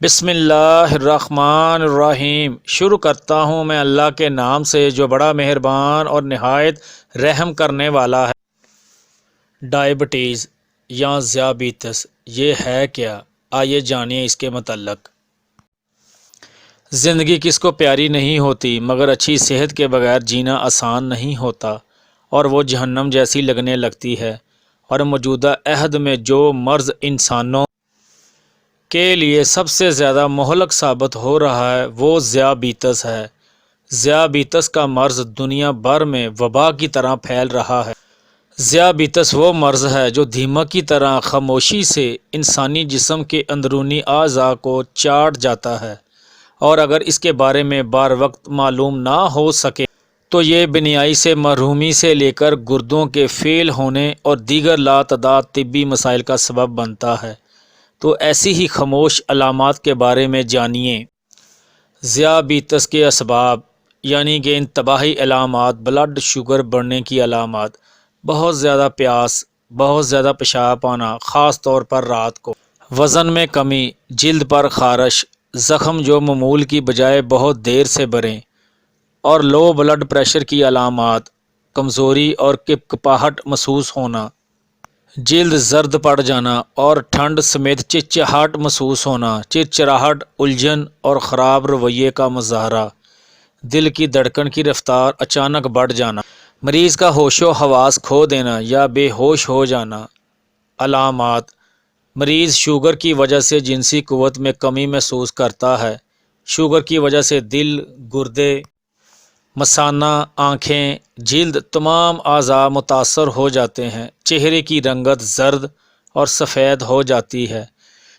بسم اللہ الرحمن الرحیم۔ شروع کرتا ہوں میں اللہ کے نام سے جو بڑا مہربان اور نہایت رحم کرنے والا ہے۔ ڈائبٹیز یا ذیابیطس یہ ہے کیا؟ آئیے جانیے اس کے متعلق۔ زندگی کس کو پیاری نہیں ہوتی، مگر اچھی صحت کے بغیر جینا آسان نہیں ہوتا اور وہ جہنم جیسی لگنے لگتی ہے۔ اور موجودہ عہد میں جو مرض انسانوں کے لیے سب سے زیادہ مہلک ثابت ہو رہا ہے وہ ذیابیطس ہے۔ ذیابیطس کا مرض دنیا بھر میں وبا کی طرح پھیل رہا ہے۔ ذیابیطس وہ مرض ہے جو دھیمک کی طرح خاموشی سے انسانی جسم کے اندرونی اعضاء کو چاٹ جاتا ہے، اور اگر اس کے بارے میں بار وقت معلوم نہ ہو سکے تو یہ بینائی سے محرومی سے لے کر گردوں کے فیل ہونے اور دیگر لاتعداد طبی مسائل کا سبب بنتا ہے۔ تو ایسی ہی خاموش علامات کے بارے میں جانیے۔ ذیابیطس کے اسباب یعنی کہ انتباہی علامات: بلڈ شوگر بڑھنے کی علامات، بہت زیادہ پیاس، بہت زیادہ پیشاب آنا خاص طور پر رات کو، وزن میں کمی، جلد پر خارش، زخم جو معمول کی بجائے بہت دیر سے بھریں، اور لو بلڈ پریشر کی علامات: کمزوری اور کپکپاہٹ محسوس ہونا، جلد زرد پڑ جانا اور ٹھنڈ سمیت چچاہٹ محسوس ہونا، چرچراہٹ، الجھن اور خراب رویے کا مظاہرہ، دل کی دھڑکن کی رفتار اچانک بڑھ جانا، مریض کا ہوش و حواس کھو دینا یا بے ہوش ہو جانا۔ علامات: مریض شوگر کی وجہ سے جنسی قوت میں کمی محسوس کرتا ہے۔ شوگر کی وجہ سے دل، گردے، مثانہ، آنکھیں، جلد، تمام اعضاء متاثر ہو جاتے ہیں۔ چہرے کی رنگت زرد اور سفید ہو جاتی ہے،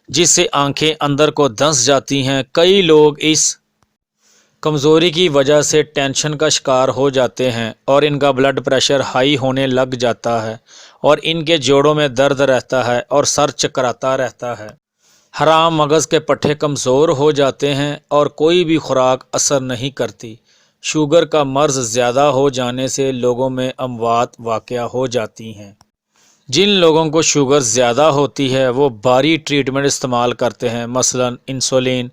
جس سے آنکھیں اندر کو دھنس جاتی ہیں۔ کئی لوگ اس کمزوری کی وجہ سے ٹینشن کا شکار ہو جاتے ہیں اور ان کا بلڈ پریشر ہائی ہونے لگ جاتا ہے، اور ان کے جوڑوں میں درد رہتا ہے اور سر چکراتا رہتا ہے۔ حرام مغز کے پٹھے کمزور ہو جاتے ہیں اور کوئی بھی خوراک اثر نہیں کرتی۔ شوگر کا مرض زیادہ ہو جانے سے لوگوں میں اموات واقع ہو جاتی ہیں۔ جن لوگوں کو شوگر زیادہ ہوتی ہے وہ بھاری ٹریٹمنٹ استعمال کرتے ہیں، مثلا انسولین،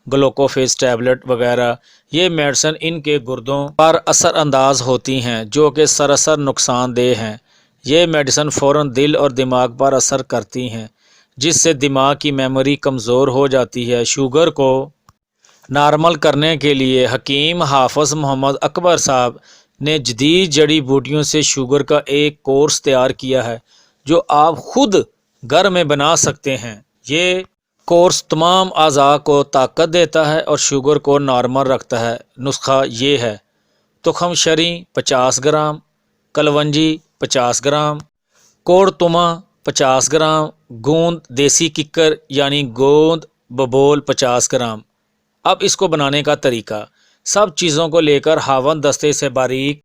گلوکوفیس ٹیبلٹ وغیرہ۔ یہ میڈیسن ان کے گردوں پر اثر انداز ہوتی ہیں جو کہ سراسر نقصان دہ ہیں۔ یہ میڈیسن فوراً دل اور دماغ پر اثر کرتی ہیں، جس سے دماغ کی میموری کمزور ہو جاتی ہے۔ شوگر کو نارمل کرنے کے لیے حکیم حافظ محمد اکبر صاحب نے جدید جڑی بوٹیوں سے شوگر کا ایک کورس تیار کیا ہے جو آپ خود گھر میں بنا سکتے ہیں۔ یہ کورس تمام اعضاء کو طاقت دیتا ہے اور شوگر کو نارمل رکھتا ہے۔ نسخہ یہ ہے: تخم شری 50 گرام، کلونجی 50 گرام، کوڑ تما 50 گرام، گوند دیسی ککر یعنی گوند ببول 50 گرام۔ اب اس کو بنانے کا طریقہ: سب چیزوں کو لے کر ہاون دستے سے باریک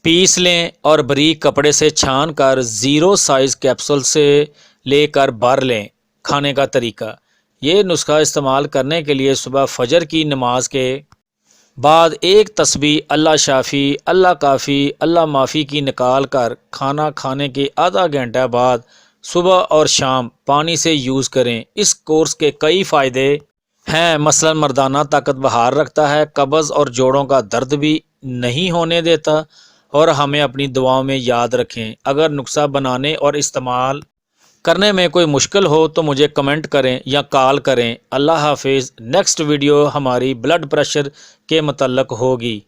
پیس لیں اور باریک کپڑے سے چھان کر 0 سائز کیپسول سے لے کر بھر لیں۔ کھانے کا طریقہ: یہ نسخہ استعمال کرنے کے لیے صبح فجر کی نماز کے بعد ایک تسبیح اللہ شافی، اللہ کافی، اللہ معافی کی نکال کر کھانا کھانے کے آدھا گھنٹہ بعد صبح اور شام پانی سے یوز کریں۔ اس کورس کے کئی فائدے ہیں، مثلا مردانہ طاقت بحال رکھتا ہے، قبض اور جوڑوں کا درد بھی نہیں ہونے دیتا، اور ہمیں اپنی دعاؤں میں یاد رکھیں۔ اگر نسخہ بنانے اور استعمال کرنے میں کوئی مشکل ہو تو مجھے کمنٹ کریں یا کال کریں۔ اللہ حافظ۔ نیکسٹ ویڈیو ہماری بلڈ پریشر کے متعلق ہوگی۔